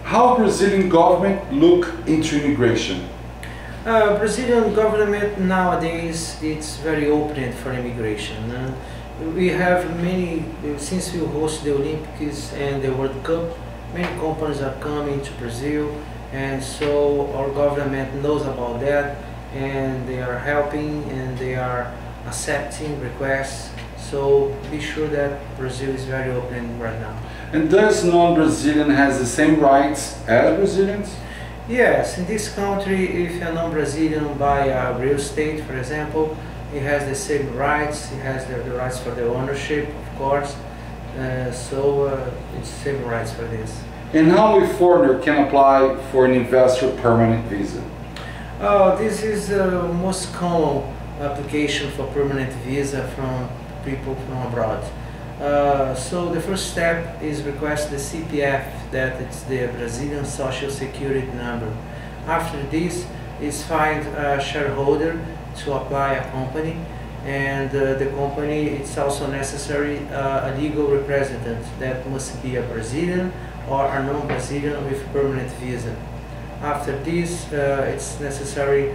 How Brazilian government look into immigration? Brazilian government nowadays it's very open for immigration. We have many, since we host the Olympics and the World Cup, many companies are coming to Brazil, and so our government knows about that, and they are helping and they are accepting requests. So be sure that Brazil is very open right now. And does non-Brazilian has the same rights as Brazilians? Yes, in this country, if a non-Brazilian buy a real estate, for example, he has the same rights. He has the rights for the ownership, of course. It's same rights for this. And how a foreigner can apply for an investor permanent visa? This is the most common application for permanent visa from people from abroad. So the first step is request the CPF, that it's the Brazilian Social Security number. After this is find a shareholder to apply a company, and the company, it's also necessary a legal representative that must be a Brazilian or a non-Brazilian with permanent visa. After this, it's necessary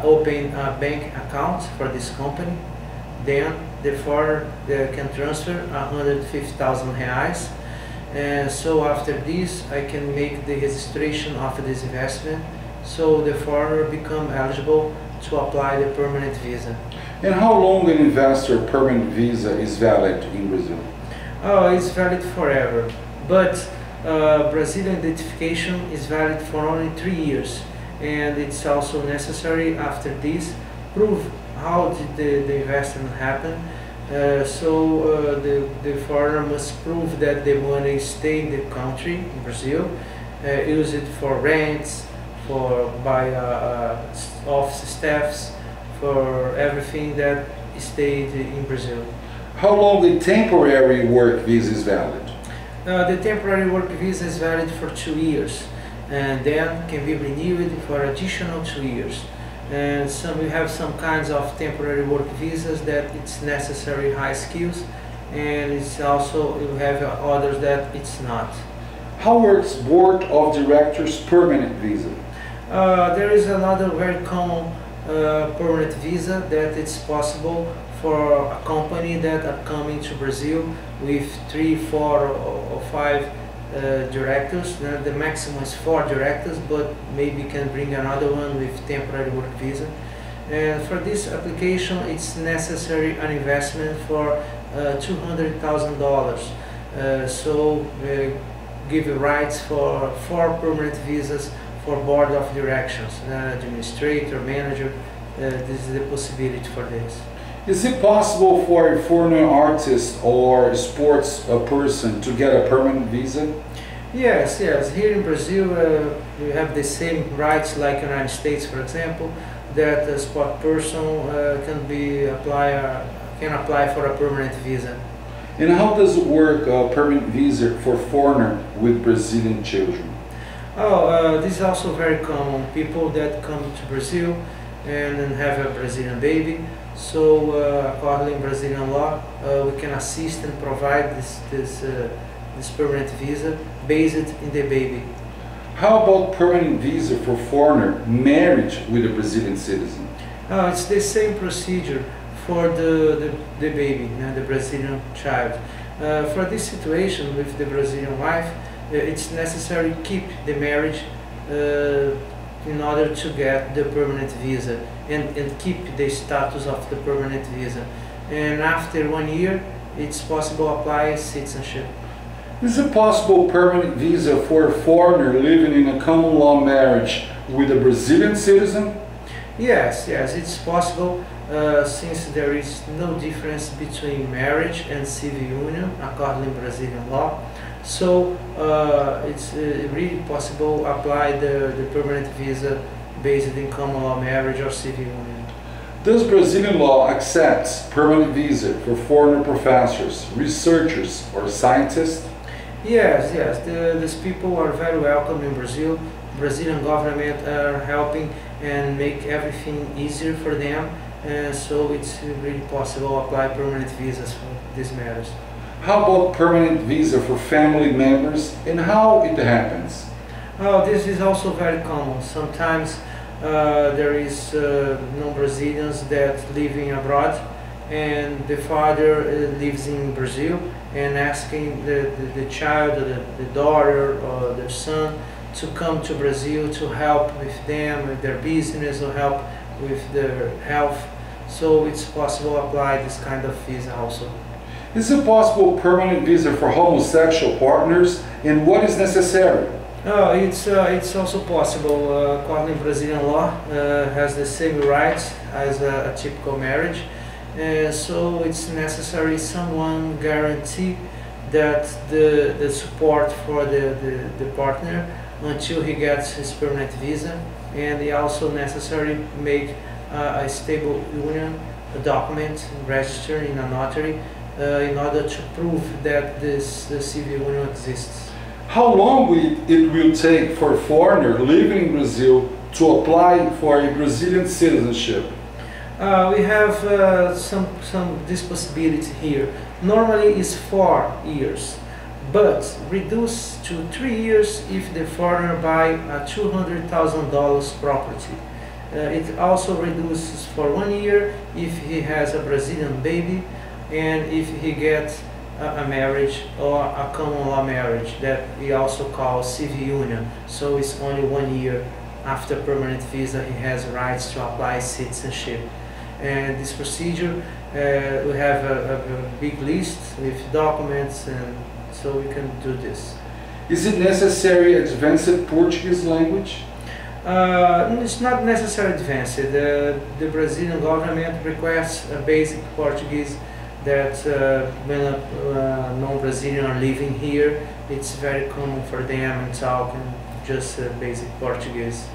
open a bank account for this company. Then the foreigner can transfer 150,000 reais. And so after this, I can make the registration of this investment, so the foreigner become eligible to apply the permanent visa. And how long an investor permanent visa is valid in Brazil? It's valid forever, but Brazilian identification is valid for only 3 years, and it's also necessary after this prove how did the investment happen. The foreigner must prove that the money stay in the country, in Brazil, use it for rents, for buy office staffs, for everything that stayed in Brazil. How long a temporary work visa is valid? The temporary work visa is valid for 2 years, and then can be renewed for additional 2 years. And we have some kinds of temporary work visas that it's necessary high skills, and it's also you have others that it's not. How works board of directors permanent visa? There is another very common permanent visa that it's possible for a company that are coming to Brazil with 3, 4, or 5 directors. The maximum is 4 directors, but maybe can bring another one with temporary work visa. And for this application, it's necessary an investment for $200,000. Give rights for 4 permanent visas for board of directions, administrator, manager. This is the possibility for this. Is it possible for a foreign artist or sports person to get a permanent visa? Yes. Here in Brazil, we have the same rights like United States, for example, that a sport person can apply for a permanent visa. And how does it work, a permanent visa for foreigner with Brazilian children? This is also very common. People that come to Brazil and then have a Brazilian baby. So according to Brazilian law, we can assist and provide this permanent visa based in the baby. How about permanent visa for foreigner married with a Brazilian citizen? It's the same procedure for the baby, the Brazilian child. For this situation with the Brazilian wife, it's necessary to keep the marriage in order to get the permanent visa and keep the status of the permanent visa. And after 1 year, it's possible to apply citizenship. Is it possible permanent visa for a foreigner living in a common law marriage with a Brazilian citizen? Yes, it's possible since there is no difference between marriage and civil union according to Brazilian law. So it's really possible to apply the permanent visa based in common law marriage or civil union. Does Brazilian law accept permanent visa for foreign professors, researchers, or scientists? Yes. These people are very welcome in Brazil. Brazilian government are helping and make everything easier for them, and so it's really possible to apply permanent visas for these matters. How about permanent visa for family members and how it happens? Oh, this is also very common. Sometimes there is non-Brazilians that living abroad, and the father lives in Brazil and asking the child, the daughter or the son to come to Brazil to help with them, with their business, or help with their health. So it's possible to apply this kind of visa also. Is it possible permanent visa for homosexual partners, and what is necessary? It's also possible. According to Brazilian law, has the same rights as a typical marriage. So it's necessary someone guarantee that the support for the partner until he gets his permanent visa, and it also necessary make a stable union, a document registered in a notary in order to prove that this civil union exists. How long it will take for a foreigner living in Brazil to apply for a Brazilian citizenship? We have this possibility here. Normally it's 4 years, but reduced to 3 years if the foreigner buy a $200,000 property. It also reduces for 1 year if he has a Brazilian baby, and if he gets a marriage or a common law marriage that we also call civil union. So it's only 1 year after permanent visa he has rights to apply citizenship. And this procedure, we have a big list with documents, and so we can do this. Is it necessary advanced Portuguese language? It's not necessarily advanced. The Brazilian government requests a basic Portuguese that when a non-Brazilian are living here, it's very common for them and talking just basic Portuguese.